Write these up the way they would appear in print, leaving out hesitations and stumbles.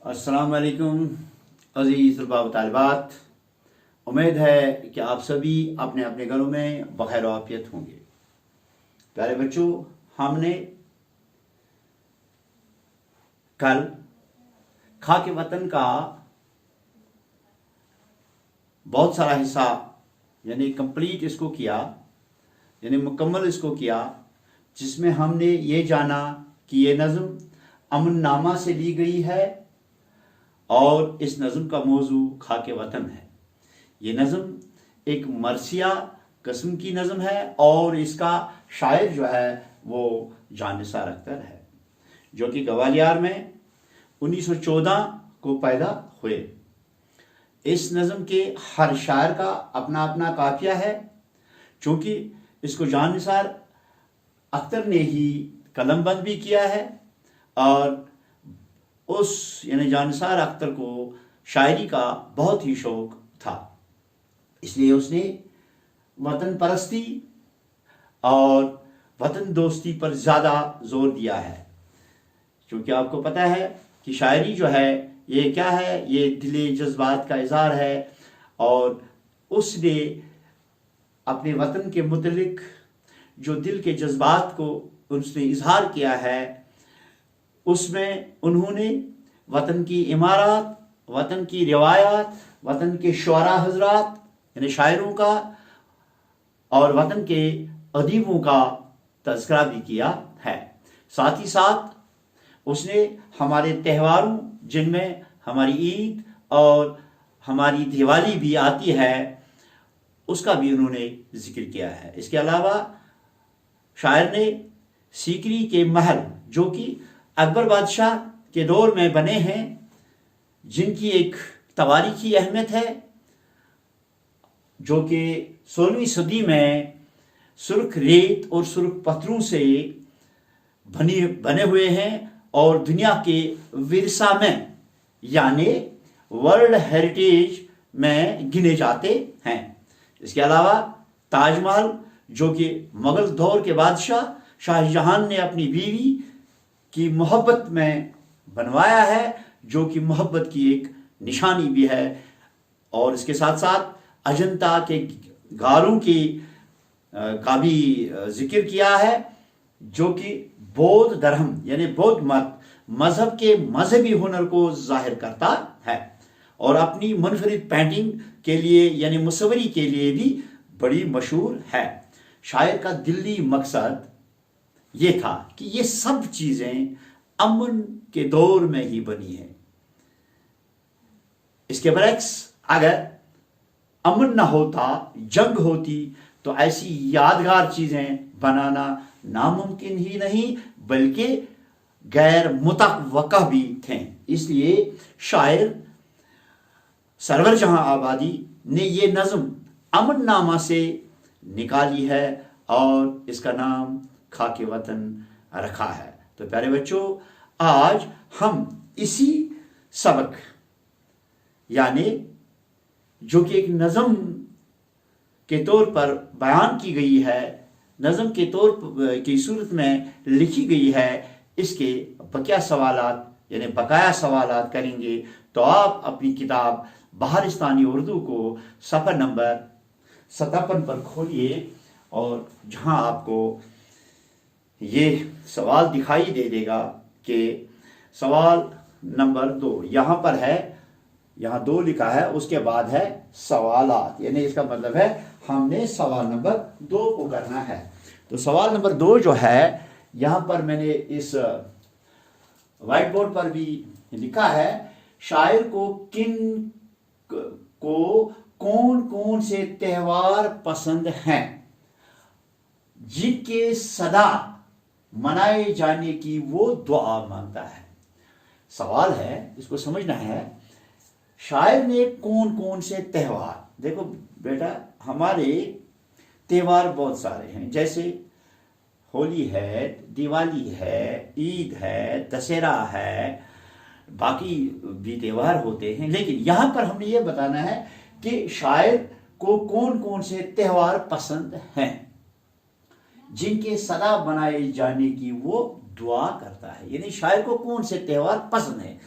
अस्सलाम वालेकुम अज़ीज़ तलबा व तालिबात। उम्मीद है कि आप सभी अपने अपने घरों में बखैर आफियत होंगे। प्यारे बच्चों, हमने कल खाके वतन का बहुत सारा हिस्सा यानी कंप्लीट इसको किया, यानी मुकम्मल इसको किया, जिसमें हमने ये जाना कि ये नज़म अमन-नामा से ली गई है और इस नज़म का मौजू खाके वतन है। ये नज़म एक मरसिया किस्म की नज़म है और इसका शायर जो है वो जानिसार अख्तर है, जो कि ग्वालियर में 1914 को पैदा हुए। इस नज़म के हर शायर का अपना अपना काफिया है। चूँकि इसको जानिसार अख्तर ने ही कलमबंद भी किया है और उस यानी जानिसार अख्तर को शायरी का बहुत ही शौक था, इसलिए उसने वतन परस्ती और वतन दोस्ती पर ज़्यादा जोर दिया है। क्योंकि आपको पता है कि शायरी जो है ये क्या है, ये दिली जज्बात का इज़हार है और उसने अपने वतन के मुतलिक जो दिल के जज्बात को उसने इज़हार किया है, उसमें उन्होंने वतन की इमारत, वतन की रिवायात, वतन के शुअरा हजरात यानी शायरों का और वतन के अदीबों का तज़किरा भी किया है। साथ ही साथ उसने हमारे त्योहारों, जिनमें हमारी ईद और हमारी दिवाली भी आती है, उसका भी उन्होंने जिक्र किया है। इसके अलावा शायर ने सीकरी के महल, जो कि अकबर बादशाह के दौर में बने हैं, जिनकी एक तवारीखी अहमियत है, जो कि 16वीं सदी में सुर्ख रेत और सुर्ख पत्थरों से बने हुए हैं और दुनिया के विरसा में यानी वर्ल्ड हेरिटेज में गिने जाते हैं। इसके अलावा ताजमहल, जो कि मुगल दौर के बादशाह शाहजहां ने अपनी बीवी की मोहब्बत में बनवाया है, जो कि मोहब्बत की एक निशानी भी है। और इसके साथ साथ अजंता के गारों की का भी जिक्र किया है, जो कि बौद्ध धर्म यानी बौद्ध मजहब के मजहबी हुनर को जाहिर करता है और अपनी मुनफरिद पेंटिंग के लिए यानी मुसव्वरी के लिए भी बड़ी मशहूर है। शायर का दिल्ली मकसद ये था कि ये सब चीजें अमन के दौर में ही बनी है। इसके बरक्स अगर अमन ना होता, जंग होती, तो ऐसी यादगार चीजें बनाना नामुमकिन ही नहीं बल्कि गैर मुतवक्का भी थे। इसलिए शायर सरवर जहां आबादी ने ये नज़म अमन नामा से निकाली है और इसका नाम खाके वतन रखा है। तो प्यारे बच्चों, आज हम इसी सबक यानी जो कि एक नज़म के तौर पर बयान की गई है, नज़म के तौर की सूरत में लिखी गई है, इसके बकाया सवालात करेंगे। तो आप अपनी किताब बहारिस्तानी उर्दू को सफ़ा नंबर 57 पर खोलिए और जहां आपको ये सवाल दिखाई दे देगा कि सवाल नंबर 2 यहाँ पर है, यहाँ 2 लिखा है, उसके बाद है सवालात, यानी इसका मतलब है हमने सवाल नंबर 2 को करना है। तो सवाल नंबर 2 जो है, यहाँ पर मैंने इस व्हाइट बोर्ड पर भी लिखा है, शायर को कौन कौन से त्योहार पसंद हैं जिनके सदा मनाए जाने की वो दुआ मांगता है। सवाल है, इसको समझना है, शायर ने कौन कौन से त्योहार, देखो बेटा हमारे त्योहार बहुत सारे हैं, जैसे होली है, दिवाली है, ईद है, दशहरा है, बाकी भी त्योहार होते हैं, लेकिन यहां पर हमें यह बताना है कि शायर को कौन कौन से त्योहार पसंद हैं जिनके सदा बनाए जाने की वो दुआ करता है। यानी शायर को कौन से त्योहार पसंद है।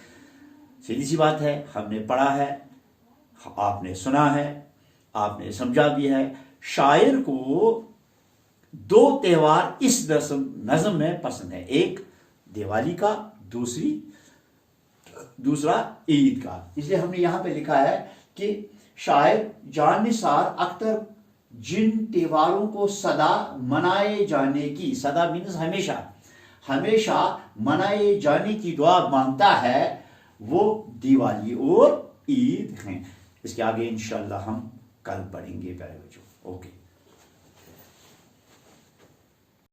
سیدھی سی بات ہے، ہم نے پڑھا ہے، آپ نے سنا ہے، آپ نے سمجھا بھی ہے. شاعر کو دو تہوار اس نظم میں پسند ہے، ایک دیوالی کا، دوسرا عید کا. اس لیے ہم نے یہاں پہ لکھا ہے کہ شاعر جان نثار اختر جن تہواروں کو سدا منائے جانے کی، سدا مینز ہمیشہ منائے جانے کی دعا مانگتا ہے، وہ دیوالی اور عید ہیں. اس کے آگے انشاءاللہ ہم کل پڑھیں گے پیارے بچوں. اوکے.